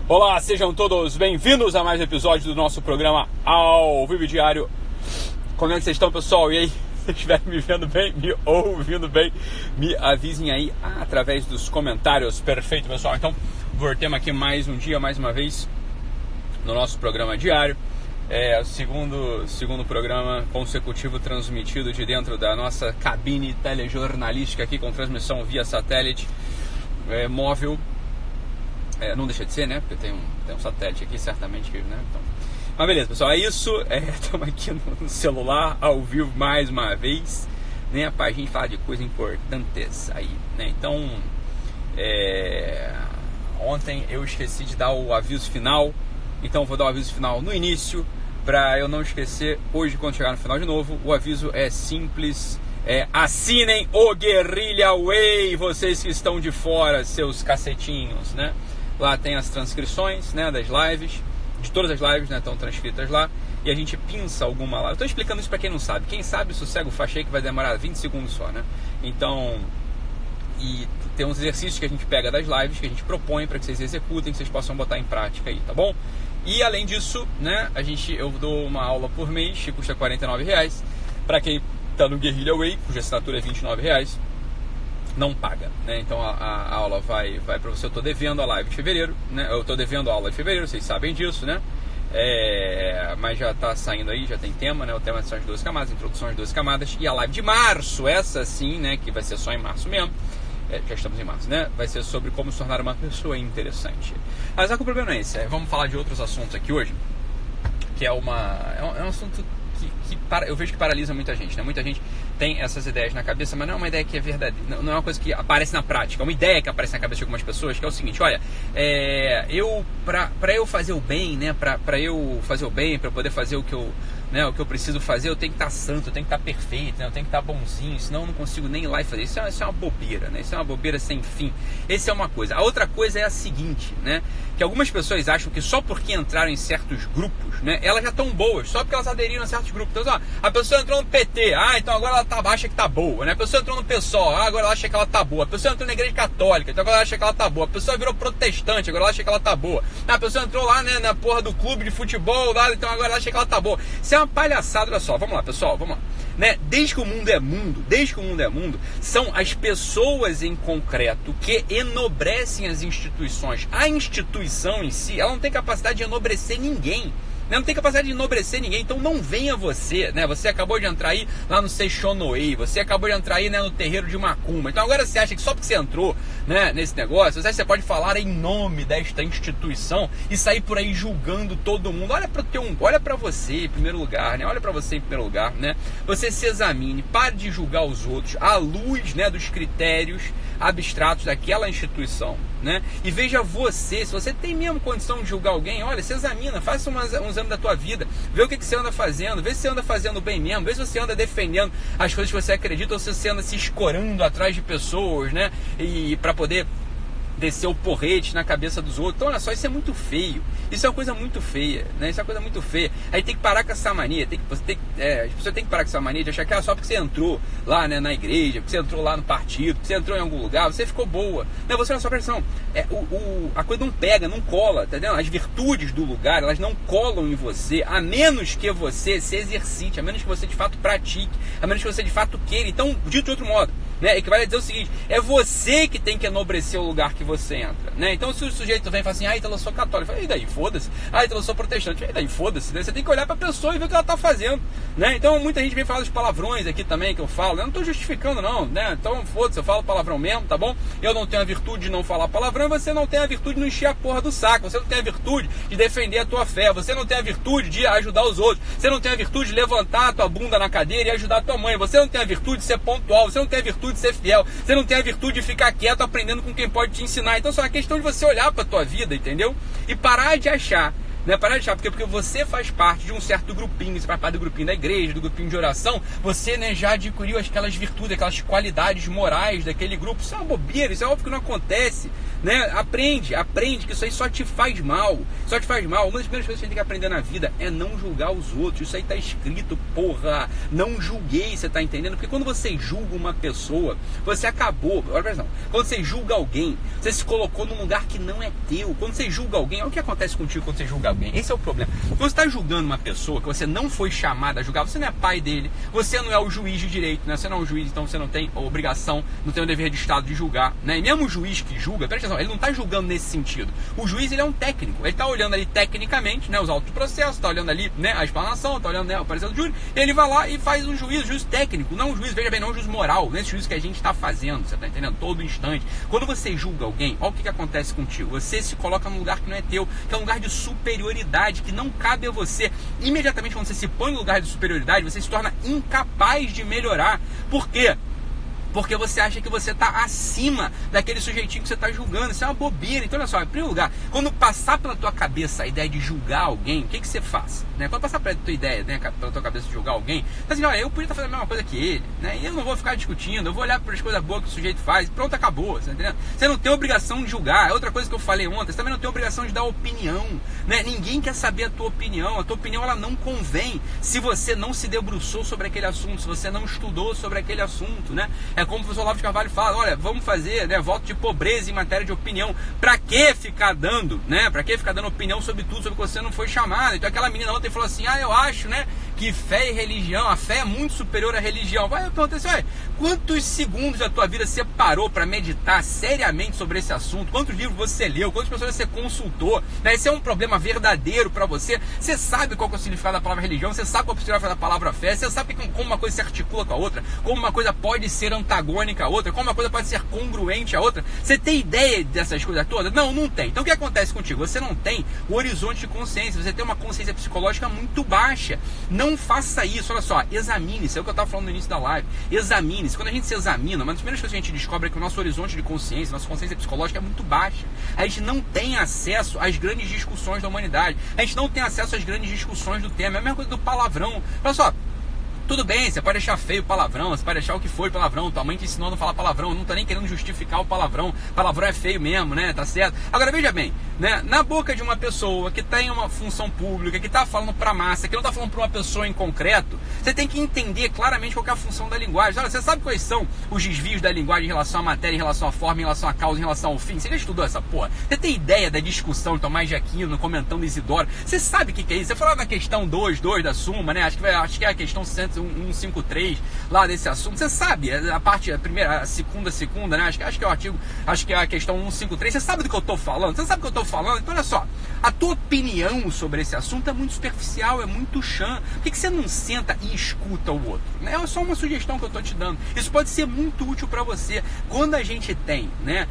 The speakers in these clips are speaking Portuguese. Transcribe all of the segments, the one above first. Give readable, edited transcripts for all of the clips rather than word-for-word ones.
Olá, sejam todos bem-vindos a mais um episódio do nosso programa Ao Vivo Diário. Como é que vocês estão, pessoal? E aí, se estiverem me vendo bem, me ouvindo bem, me avisem aí através dos comentários. Perfeito, pessoal. Então, voltemos aqui mais um dia, mais uma vez, no nosso programa diário. É o segundo programa consecutivo transmitido de dentro da nossa cabine telejornalística aqui, com transmissão via satélite móvel. Não deixa de ser, né? Porque tem um satélite aqui, certamente, né? Então, mas beleza, pessoal, é isso. Estamos aqui no celular, ao vivo, mais uma vez, né? Pra gente falar de coisas importantes aí, né? Então, ontem eu esqueci de dar o aviso final. Então, vou dar o aviso final no início, pra eu não esquecer hoje, quando chegar no final de novo. O aviso é simples. Assinem o Guerrilla Way, vocês que estão de fora, seus cacetinhos, né? Lá tem as transcrições, né, das lives, de todas as lives, né, estão transcritas lá. E a gente pinça alguma lá. Eu estou explicando isso para quem não sabe. Quem sabe, sossega o faixa aí, que vai demorar 20 segundos só, né? Então, e tem uns exercícios que a gente pega das lives, que a gente propõe para que vocês executem, que vocês possam botar em prática aí, tá bom? E além disso, né, eu dou uma aula por mês, que custa R$49. Para quem tá no Guerrilla Way, cuja assinatura é R$29, não paga, né? Então a aula vai para você. Eu tô devendo a live de fevereiro, né? Eu tô devendo a aula de fevereiro, vocês sabem disso, né? Mas já tá saindo aí, já tem tema, né? O tema são as 12 camadas, introdução às 12 camadas. E a live de março, essa sim, né? Que vai ser só em março mesmo. Já estamos em março, né? Vai ser sobre como se tornar uma pessoa interessante. Mas só que o problema é esse. Vamos falar de outros assuntos aqui hoje, que é um assunto que eu vejo que paralisa muita gente, né? Muita gente tem essas ideias na cabeça, mas não é uma ideia que é verdadeira, não é uma coisa que aparece na prática, é uma ideia que aparece na cabeça de algumas pessoas, que é o seguinte: olha, pra eu fazer o bem, né? Pra eu fazer o bem, pra eu poder fazer o que eu preciso fazer, eu tenho que estar santo, eu tenho que estar perfeito, né? Eu tenho que estar bonzinho, senão eu não consigo nem ir lá e fazer. Isso é uma bobeira, né? Isso é uma bobeira sem fim. Essa é uma coisa. A outra coisa é a seguinte, né? Que algumas pessoas acham que só porque entraram em certos grupos, né? Elas já estão boas, só porque elas aderiram a certos grupos. Então, a pessoa entrou no PT, então agora ela acha que tá boa, né? A pessoa entrou no PSOL, agora ela acha que ela tá boa. A pessoa entrou na igreja católica, então agora ela acha que ela tá boa. A pessoa virou protestante, agora ela acha que ela tá boa. A pessoa entrou lá, né, na porra do clube de futebol, lá, então agora ela acha que ela tá boa. Isso é uma palhaçada, olha só. Vamos lá, pessoal, vamos lá. Né? Desde que o mundo é mundo, são as pessoas em concreto que enobrecem as instituições. A instituição em si, ela não tem capacidade de enobrecer ninguém. Não tem capacidade de enobrecer ninguém. Então não venha você, né? Você acabou de entrar aí lá no Seixonoei, você acabou de entrar aí, né, no terreiro de Macumba. Então agora você acha que só porque você entrou, né, nesse negócio, você acha que você pode falar em nome desta instituição e sair por aí julgando todo mundo. Olha pra você em primeiro lugar, né? Olha pra você em primeiro lugar, né? Você se examine, pare de julgar os outros à luz, né, dos critérios abstratos daquela instituição, né? E veja você, se você tem mesmo condição de julgar alguém, olha, se examina, faça um exame da tua vida, vê o que você anda fazendo, vê se você anda fazendo bem mesmo, vê se você anda defendendo as coisas que você acredita, ou se você anda se escorando atrás de pessoas, né? E para poder descer o porrete na cabeça dos outros. Então olha só, isso é muito feio. Isso é uma coisa muito feia, né? Isso é uma coisa muito feia. Aí tem que parar com essa mania. As pessoas têm que parar com essa mania de achar que só porque você entrou lá, né, na igreja, porque você entrou lá no partido, porque você entrou em algum lugar, você ficou boa. Não, você, olha só, presta atenção. A coisa não pega, não cola, tá entendendo? As virtudes do lugar, elas não colam em você, a menos que você se exercite, a menos que você de fato pratique, a menos que você de fato queira. Então, dito de outro modo, né, equivale a dizer o seguinte: é você que tem que enobrecer o lugar que você entra, né? Então, se o sujeito vem e fala assim, então eu sou católico, e daí, foda-se. Então eu sou protestante, e daí, foda-se, né? Você tem que olhar pra pessoa e ver o que ela tá fazendo, né? Então, muita gente vem falar dos palavrões aqui também, que eu falo, né? Eu não tô justificando não, né? Então, foda-se, eu falo palavrão mesmo, tá bom? Eu não tenho a virtude de não falar palavrão, você não tem a virtude de não encher a porra do saco, você não tem a virtude de defender a tua fé, você não tem a virtude de ajudar os outros, você não tem a virtude de levantar a tua bunda na cadeira e ajudar a tua mãe, você não tem a virtude de ser pontual, você não tem a virtude de ser fiel, você não tem a virtude de ficar quieto aprendendo com quem pode te ensinar. Então, só é questão de você olhar pra tua vida, entendeu? E parar de achar, né? Parar de achar, porque você faz parte de um certo grupinho, você faz parte do grupinho da igreja, do grupinho de oração, você, né, já adquiriu aquelas virtudes, aquelas qualidades morais daquele grupo. Isso é uma bobeira, isso é óbvio que não acontece, né? Aprende que isso aí só te faz mal, só te faz mal. Uma das primeiras coisas que a gente tem que aprender na vida é não julgar os outros. Isso aí tá escrito, porra, não julguei, você tá entendendo? Porque quando você julga uma pessoa, você acabou, olha pra não, quando você julga alguém, você se colocou num lugar que não é teu. Quando você julga alguém, olha o que acontece contigo quando você julga alguém. Esse é o problema. Quando você tá julgando uma pessoa que você não foi chamado a julgar, você não é pai dele, você não é o juiz de direito, né? Você não é o juiz, então você não tem a obrigação, não tem o dever de Estado de julgar, né? E mesmo o juiz que julga, presta atenção, ele não está julgando nesse sentido. O juiz, ele é um técnico, ele está olhando ali tecnicamente, né, os autos do processo, está olhando ali, né, a explanação, está olhando, né, o parecer do júri, ele vai lá e faz um juízo técnico, não um juiz, veja bem, não um juiz moral, nesse juízo que a gente está fazendo, você está entendendo? Todo instante. Quando você julga alguém, olha o que acontece contigo, você se coloca num lugar que não é teu, que é um lugar de superioridade, que não cabe a você. Imediatamente quando você se põe no lugar de superioridade, você se torna incapaz de melhorar. Por quê? Porque você acha que você está acima daquele sujeitinho que você está julgando. Isso é uma bobeira. Então, olha só, em primeiro lugar, quando passar pela tua cabeça a ideia de julgar alguém, o que você faz? Né? Quando passar pela tua ideia, né, pela tua cabeça de julgar alguém, tá assim, olha, eu podia estar fazendo a mesma coisa que ele, né? E eu não vou ficar discutindo, eu vou olhar para as coisas boas que o sujeito faz, pronto, acabou, você tá entendendo? Você não tem obrigação de julgar. É outra coisa que eu falei ontem, você também não tem obrigação de dar opinião, né? Ninguém quer saber a tua opinião ela não convém se você não se debruçou sobre aquele assunto, se você não estudou sobre aquele assunto, né? É como o professor Olavo de Carvalho fala, olha, vamos fazer, né, voto de pobreza em matéria de opinião. Pra que ficar dando, né? Pra que ficar dando opinião sobre tudo, sobre o que você não foi chamado? Então aquela menina ontem falou assim, eu acho, né, que fé e religião, a fé é muito superior à religião. Vai acontecer, olha, quantos segundos da tua vida você parou para meditar seriamente sobre esse assunto? Quantos livros você leu? Quantas pessoas você consultou? Né? Esse é um problema verdadeiro para você. Você sabe qual é o significado da palavra religião, você sabe qual é o significado da palavra fé, você sabe como uma coisa se articula com a outra, como uma coisa pode ser antagônica à outra, como uma coisa pode ser congruente à outra. Você tem ideia dessas coisas todas? Não, não tem. Então o que acontece contigo? Você não tem o horizonte de consciência, você tem uma consciência psicológica muito baixa. Não faça isso, olha só, examine-se, é o que eu estava falando no início da live, examine-se. Quando a gente se examina, uma das primeiras coisas que a gente descobre é que o nosso horizonte de consciência, nossa consciência psicológica é muito baixa. A gente não tem acesso às grandes discussões da humanidade, a gente não tem acesso às grandes discussões do tema, é a mesma coisa do palavrão. Olha só, tudo bem, você pode achar feio o palavrão, você pode achar o que foi palavrão, tua mãe te ensinou a não falar palavrão, eu não tô nem querendo justificar o palavrão é feio mesmo, né, tá certo? Agora veja bem, né, na boca de uma pessoa que tem uma função pública, que tá falando pra massa, que não tá falando pra uma pessoa em concreto, você tem que entender claramente qual que é a função da linguagem. Olha, você sabe quais são os desvios da linguagem em relação à matéria, em relação à forma, em relação à causa, em relação ao fim? Você já estudou essa porra? Você tem ideia da discussão de Tomás de Aquino comentando Isidoro? Você sabe o que é isso? Você falou na questão 2.2 da Suma, né, acho que é a questão 153 lá desse assunto, você sabe a parte, a primeira, a segunda, né? Acho que é o artigo, acho que é a questão 153, você sabe do que eu tô falando? Você sabe do que eu tô falando? Então olha só, a tua opinião sobre esse assunto é muito superficial, é muito chã. Por que você não senta e escuta o outro? É só uma sugestão que eu tô te dando. Isso pode ser muito útil para você. Quando a gente tem, né,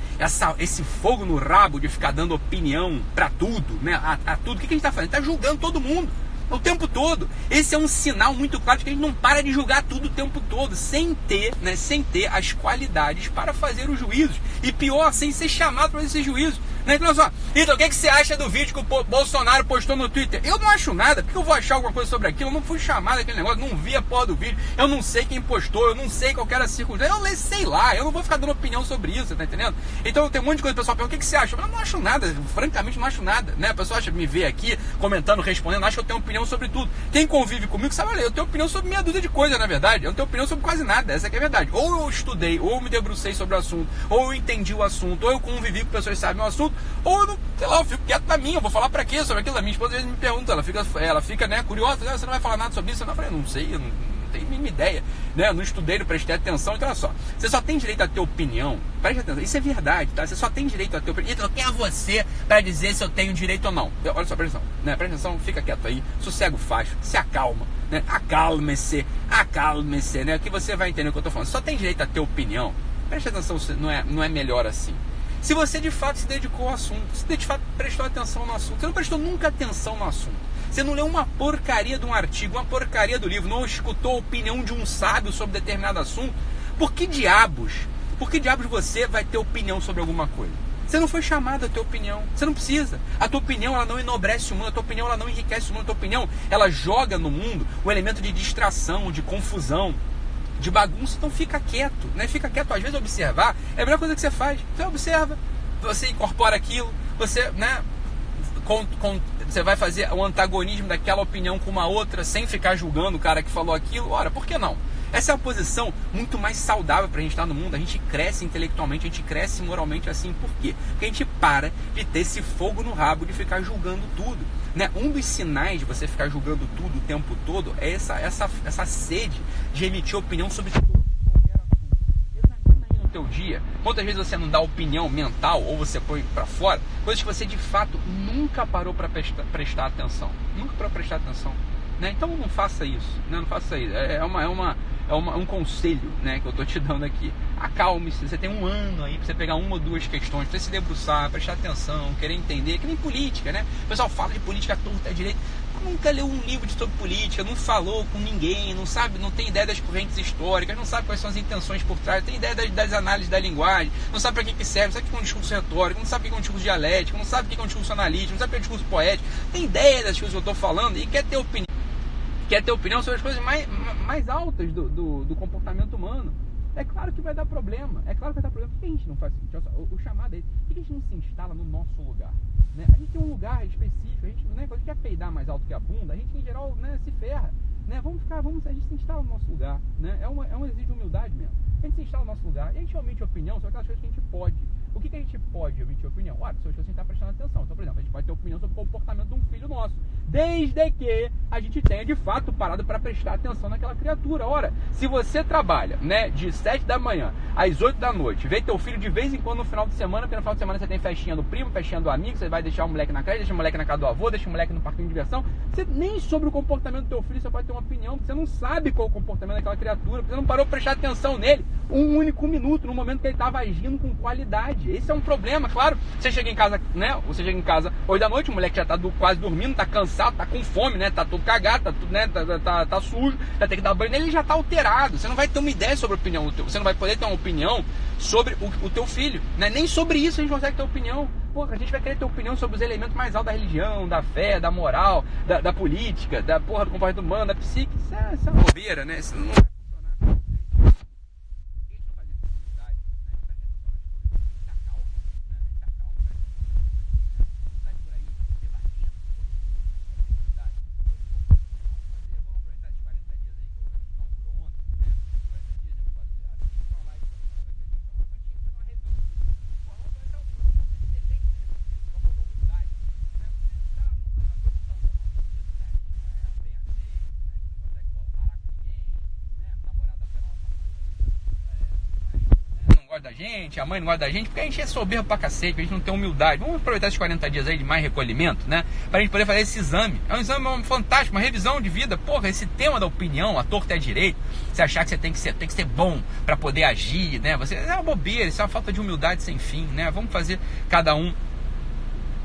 esse fogo no rabo de ficar dando opinião para tudo, né, a tudo, o que a gente tá fazendo? Tá julgando todo mundo o tempo todo. Esse é um sinal muito claro de que a gente não para de julgar tudo o tempo todo, sem ter as qualidades para fazer os juízos. E pior, sem ser chamado para esses juízos. Então, olha só, então, o que você acha do vídeo que o Bolsonaro postou no Twitter? Eu não acho nada, porque eu vou achar alguma coisa sobre aquilo? Eu não fui chamado daquele negócio, não vi a porra do vídeo, eu não sei quem postou, eu não sei qual era a circunstância, eu sei lá, eu não vou ficar dando opinião sobre isso, tá entendendo? Então tem um monte de coisa, o pessoal pergunta, o que você acha? Eu não acho nada, francamente não acho nada, né? A pessoa acha, me vê aqui, comentando, respondendo, acha que eu tenho opinião sobre tudo. Quem convive comigo sabe, olha, eu tenho opinião sobre meia dúzia de coisas, na verdade, eu não tenho opinião sobre quase nada, essa que é a verdade. Ou eu estudei, ou eu me debrucei sobre o assunto, ou eu entendi o assunto, ou eu convivi com pessoas que sabem o assunto, ou eu não, sei lá, eu fico quieto na minha, eu vou falar pra quê sobre aquilo. A minha esposa às vezes me pergunta, ela fica né, curiosa, você não vai falar nada sobre isso? Eu falei, não sei, eu não tenho a mínima ideia, né? Eu não estudei, não prestei atenção. Então olha só, você só tem direito a ter opinião, preste atenção, isso é verdade, tá? Você só tem direito a ter opinião. Então quem é você pra dizer se eu tenho direito ou não? Olha só, presta atenção, né? Presta atenção, fica quieto aí, sossega o facho, se acalma, né? Acalme-se, né? Que você vai entender o que eu tô falando. Só tem direito a ter opinião, preste atenção, não é melhor assim. Se você de fato se dedicou ao assunto, se de fato prestou atenção no assunto, você não prestou nunca atenção no assunto, você não leu uma porcaria de um artigo, uma porcaria do livro, não escutou a opinião de um sábio sobre determinado assunto, por que diabos você vai ter opinião sobre alguma coisa? Você não foi chamado a ter opinião, você não precisa. A tua opinião ela não enobrece o mundo, a tua opinião ela não enriquece o mundo, a tua opinião ela joga no mundo o elemento de distração, de confusão, de bagunça. Então fica quieto, né? Fica quieto, às vezes observar é a melhor coisa que você faz. Você observa, você incorpora aquilo, você, né, você vai fazer o antagonismo daquela opinião com uma outra, sem ficar julgando o cara que falou aquilo. Ora, por que não? Essa é uma posição muito mais saudável para a gente estar no mundo. A gente cresce intelectualmente, a gente cresce moralmente assim. Por quê? Porque a gente para de ter esse fogo no rabo de ficar julgando tudo, né? Um dos sinais de você ficar julgando tudo o tempo todo é essa sede de emitir opinião sobre tudo e qualquer assunto. Examina aí no teu dia quantas vezes você não dá opinião mental ou você põe para fora coisas que você de fato nunca parou para prestar atenção. Nunca para prestar atenção, né? Então não faça isso, né? Não faça isso. É um conselho, né, que eu estou te dando aqui. Acalme-se, você tem um ano aí para você pegar uma ou duas questões, para você se debruçar, prestar atenção, querer entender, que nem política, né? O pessoal fala de política torta direito, nunca leu um livro sobre política, não falou com ninguém, não sabe, não tem ideia das correntes históricas, não sabe quais são as intenções por trás, não tem ideia das análises da linguagem, não sabe para que serve, não sabe o que é um discurso retórico, não sabe o que é um discurso dialético, não sabe o que é um discurso analítico, não sabe o que é um discurso poético, tem ideia das coisas que eu estou falando e quer ter opinião sobre as coisas mais altas do comportamento humano. É claro que vai dar problema. Por que a gente não faz o seguinte? O chamado é esse. Por que a gente não se instala no nosso lugar? Né? A gente tem um lugar específico. A gente, né, quando a gente quer peidar mais alto que a bunda, a gente, em geral, né, se ferra. Né? A gente se instala no nosso lugar. Né? É um exercício de humildade mesmo. A gente se instala no nosso lugar e a gente omite opinião sobre aquelas coisas que a gente pode. O que a gente pode emitir opinião? Olha, são as coisas que a gente está prestando atenção. Então, por exemplo, a gente pode ter opinião sobre o comportamento de um filho nosso, desde que a gente tenha de fato parado para prestar atenção naquela criatura. Ora, se você trabalha, né, de 7 da manhã às 8 da noite, vê teu filho de vez em quando no final de semana, porque no final de semana você tem festinha do primo, festinha do amigo, você vai deixar o moleque na creche, deixa o moleque na casa do avô, deixa o moleque no parquinho de diversão, você nem sobre o comportamento do teu filho você pode ter uma opinião, porque você não sabe qual é o comportamento daquela criatura, porque você não parou para prestar atenção nele um único minuto, no momento que ele estava agindo com qualidade. Esse é um problema, claro. Você chega em casa, né? Você chega em casa 8 da noite, o moleque já tá quase dormindo, tá cansado, tá com fome, né? Tá todo cagado, tá tudo, né? Tá sujo, vai ter que dar banho nele, ele já tá alterado. Você não vai ter uma ideia sobre a opinião do teu, você não vai poder ter uma opinião sobre o teu filho, né? Nem sobre isso a gente consegue ter opinião. Porra, a gente vai querer ter opinião sobre os elementos mais altos da religião, da fé, da moral, da política, da porra do comportamento humano, da psique. Isso é uma bobeira, né? Isso não vai funcionar. Da gente, a mãe não gosta da gente, porque a gente é soberbo pra cacete, a gente não tem humildade. Vamos aproveitar esses 40 dias aí de mais recolhimento, né? Pra gente poder fazer esse exame. É um exame fantástico, uma revisão de vida. Porra, esse tema da opinião, a torta é direito, você achar que você tem que ser bom pra poder agir, né? É uma bobeira, isso é uma falta de humildade sem fim, né? Vamos fazer cada um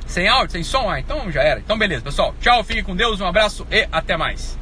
sem áudio, sem som? Então já era. Então beleza, pessoal. Tchau, fique com Deus, um abraço e até mais.